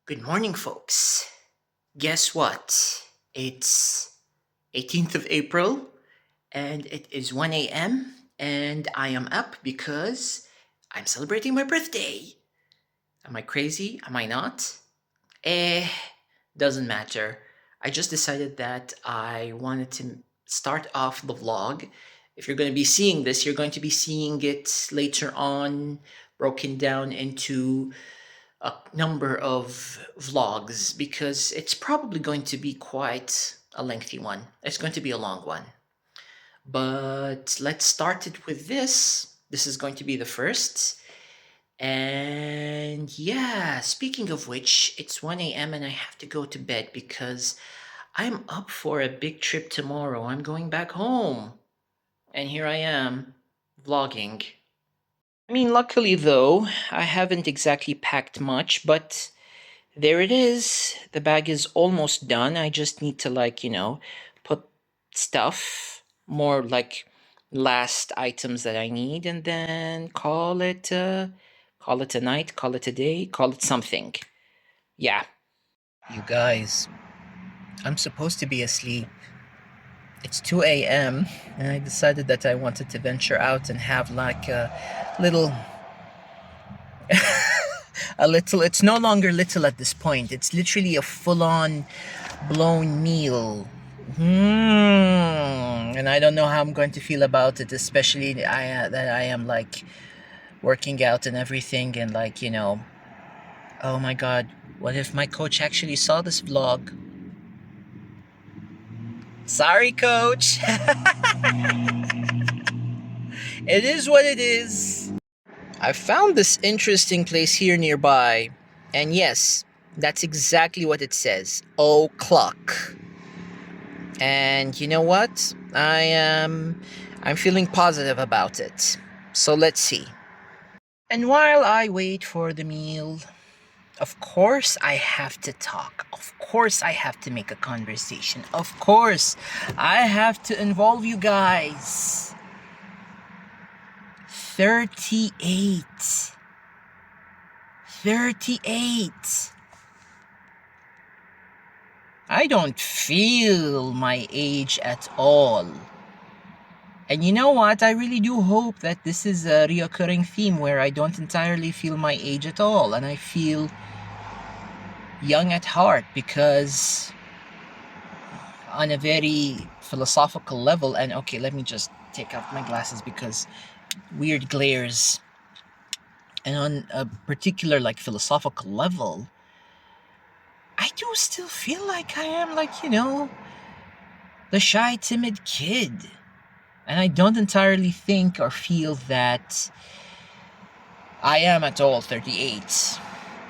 Good morning, folks. Guess what? It's 18th of April and it is 1 a.m. and I am up because I'm celebrating my birthday. Am I crazy? Am I not? Eh, doesn't matter. I just decided that I wanted to start off the vlog. If you're going to be seeing this, you're going to be seeing it later on, broken down into a number of vlogs because it's probably going to be quite a lengthy one. It's going to be a long one. But let's start it with this. This is going to be the first. And yeah, speaking of which, it's 1 a.m. and I have to go to bed because I'm up for a big trip tomorrow. I'm going back home. And here I am, vlogging. I mean, luckily though, I haven't exactly packed much, but there it is. The bag is almost done. I just need to put stuff, more like last items that I need, and then call it a night, call it a day, call it something. Yeah. You guys, I'm supposed to be asleep. It's 2 a.m. and I decided that I wanted to venture out and have like a little a little, it's no longer little at this point. It's literally a full-on blown meal. And I don't know how I'm going to feel about it, especially that I am like working out and everything, and oh my god, what if my coach actually saw this vlog? Sorry, coach. It is what it is. I found this interesting place here nearby, and yes, that's exactly what it says. O'clock. And you know what? I'm feeling positive about it. So let's see. And while I wait for the meal, of course I have to talk. Of course I have to make a conversation. Of course I have to involve you guys. 38. 38. I don't feel my age at all. And you know what? I really do hope that this is a reoccurring theme where I don't entirely feel my age at all and I feel young at heart, because on a very philosophical level, and okay, let me just take off my glasses because weird glares, and on a particular philosophical level, I do still feel like I am the shy, timid kid. And I don't entirely think or feel that I am at all 38.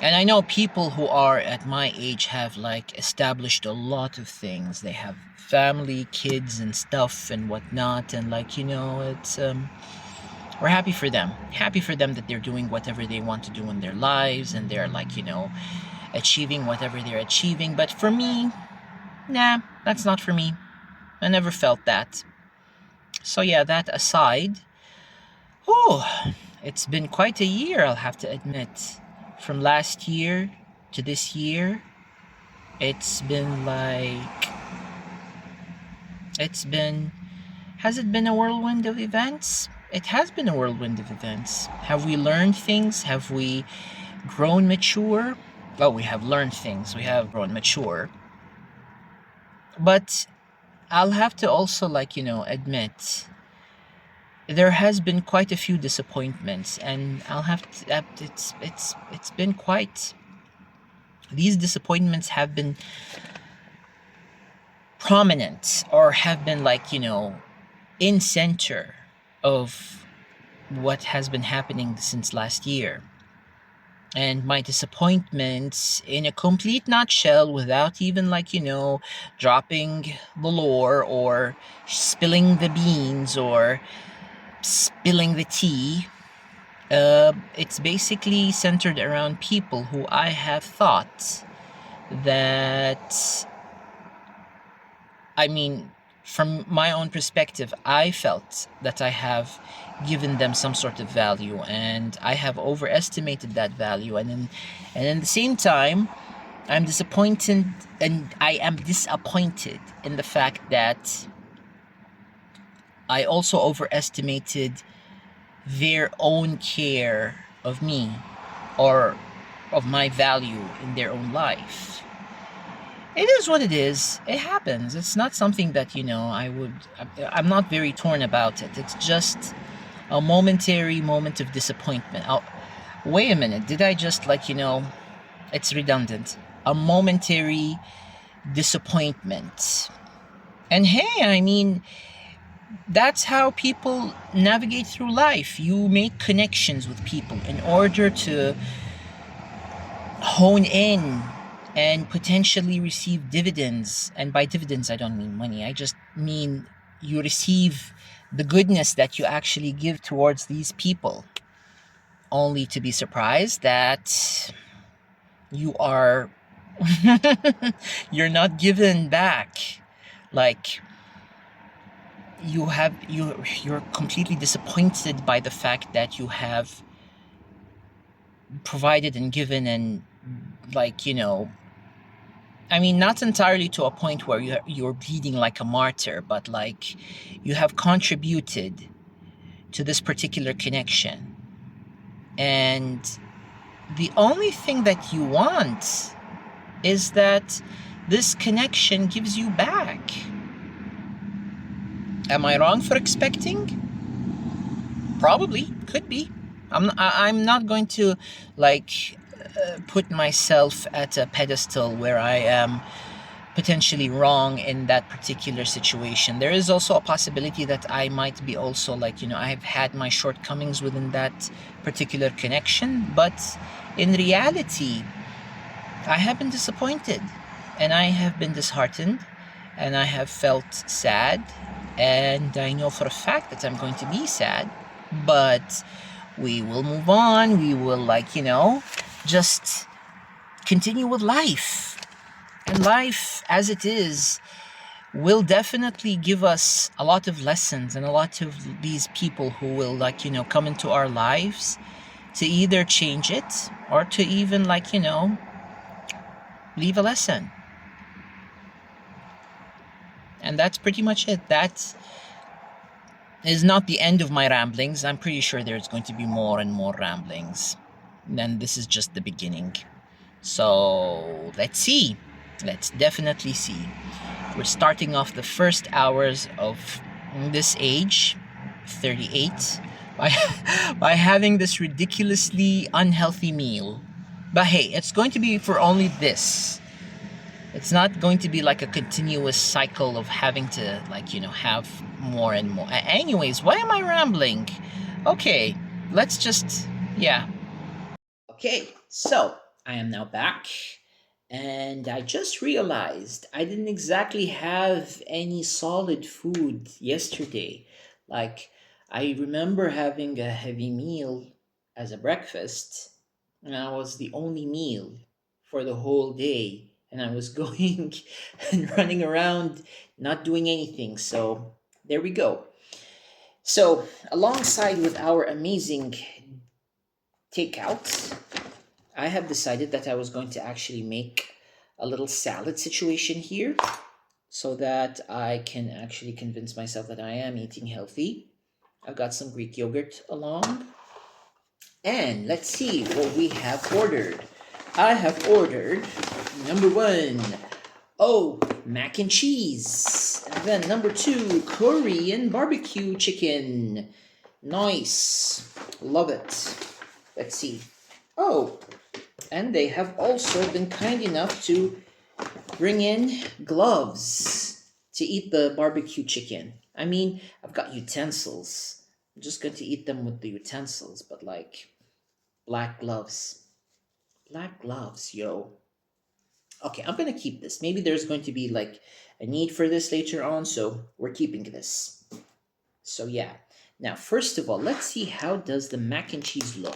And I know people who are at my age have established a lot of things. They have family, kids and stuff and whatnot. And it's we're happy for them. Happy for them that they're doing whatever they want to do in their lives, and they're achieving whatever they're achieving. But for me, nah, that's not for me. I never felt that. So yeah, that aside, it's been quite a year, I'll have to admit. From last year to this year, it's been has it been a whirlwind of events? It has been a whirlwind of events. Have we learned things? Have we grown mature? Well, we have learned things. We have grown mature. But I'll have to also admit there has been quite a few disappointments, and I'll have to it's been quite, these disappointments have been prominent, or have been in center of what has been happening since last year. And my disappointments, in a complete nutshell, without even dropping the lore or spilling the beans or spilling the tea, it's basically centered around people who I have thought that, I mean, from my own perspective, I felt that I have given them some sort of value, and I have overestimated that value, and in the same time, I'm disappointed, and I am disappointed in the fact that I also overestimated their own care of me or of my value in their own life. It is what it is. It happens. It's not something that, I'm not very torn about it. It's just a momentary moment of disappointment. Oh, wait a minute. Did I just, it's redundant. A momentary disappointment. And hey, I mean, that's how people navigate through life. You make connections with people in order to hone in and potentially receive dividends. And by dividends, I don't mean money, I just mean you receive the goodness that you actually give towards these people, only to be surprised that you are you're not given back. Like, you're completely disappointed by the fact that you have provided and given, and, like, I mean, not entirely to a point where you're bleeding like a martyr, but like you have contributed to this particular connection. And the only thing that you want is that this connection gives you back. Am I wrong for expecting? Probably, could be. I'm not going to, like, put myself at a pedestal where I am potentially wrong in that particular situation. There is also a possibility that I might be also, like, I've had my shortcomings within that particular connection, but in reality, I have been disappointed, and I have been disheartened, and I have felt sad, and I know for a fact that I'm going to be sad, but we will move on. We will, like, just continue with life. And life, as it is, will definitely give us a lot of lessons and a lot of these people who will, like, come into our lives to either change it or to even, like, leave a lesson. And that's pretty much it. That is not the end of my ramblings. I'm pretty sure there's going to be more and more ramblings. And this is just the beginning. So let's see. Let's definitely see. We're starting off the first hours of this age, 38, by, by having this ridiculously unhealthy meal. But hey, it's going to be for only this. It's not going to be like a continuous cycle of having to, like, have more and more. Anyways, why am I rambling? Okay, let's just, yeah. Okay, so I am now back, and I just realized I didn't exactly have any solid food yesterday. Like, I remember having a heavy meal as a breakfast, and that was the only meal for the whole day. And I was going and running around, not doing anything. So, there we go. So, alongside with our amazing takeouts, I have decided that I was going to actually make a little salad situation here so that I can actually convince myself that I am eating healthy. I've got some Greek yogurt along. And let's see what we have ordered. I have ordered number one, oh, mac and cheese. And then number two, Korean barbecue chicken. Nice. Love it. Let's see. Oh, and they have also been kind enough to bring in gloves to eat the barbecue chicken. I mean, I've got utensils. I'm just going to eat them with the utensils, but, like, black gloves. Black gloves, yo. Okay, I'm going to keep this. Maybe there's going to be, like, a need for this later on, so we're keeping this. So yeah. Now, first of all, let's see how does the mac and cheese look.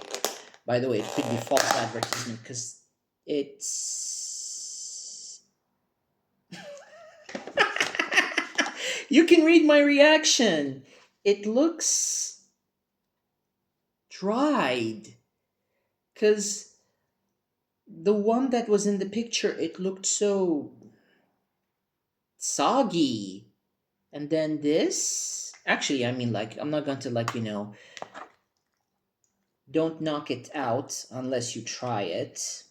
By the way, it could be false advertisement because it's. You can read my reaction. It looks dried. Because The one that was in the picture, it looked so soggy. And then this, actually, I mean, like, I'm not going to, like, don't knock it out unless you try it.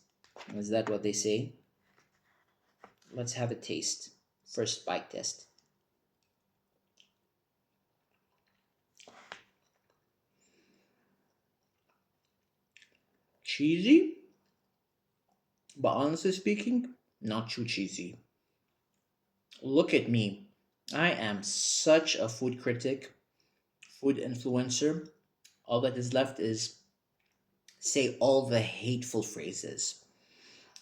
Is that what they say? Let's have a taste. First bite test. Cheesy, but honestly speaking, not too cheesy. Look at me. I am such a food critic, food influencer. All that is left is say all the hateful phrases.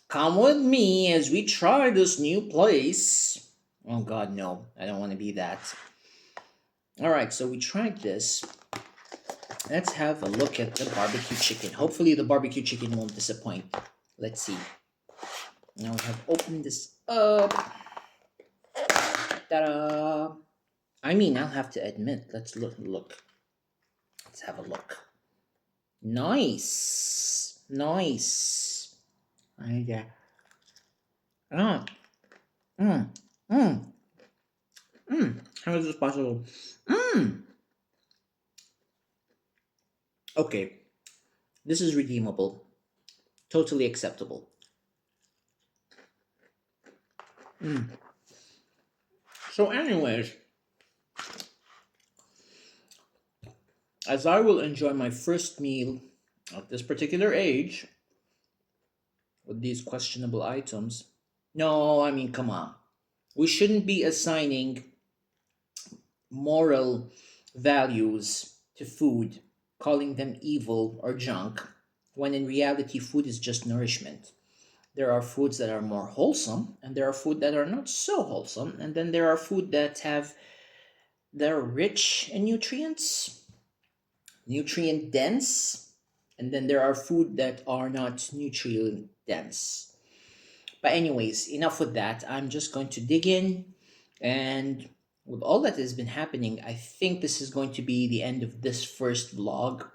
Come with me as we try this new place. Oh god, no. I don't want to be that. All right, so we tried this. Let's have a look at the barbecue chicken. Hopefully the barbecue chicken won't disappoint. Let's see. Now we have opened this up. Ta-da! I mean, I'll have to admit. Let's look. Let's have a look. Nice. Nice. Yeah. Ah. Mm. Mm. Mm. How is this possible? Mm. Okay. This is redeemable. Totally acceptable. Mm. So, anyways, as I will enjoy my first meal at this particular age with these questionable items, no, I mean, come on. We shouldn't be assigning moral values to food, calling them evil or junk, when in reality, food is just nourishment. There are foods that are more wholesome, and there are food that are not so wholesome, and then there are food that are rich in nutrients, nutrient dense, and then there are food that are not nutrient dense. But anyways, enough with that. I'm just going to dig in, and with all that has been happening, I think this is going to be the end of this first vlog,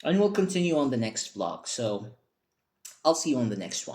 and we'll continue on the next vlog. So I'll see you on the next one.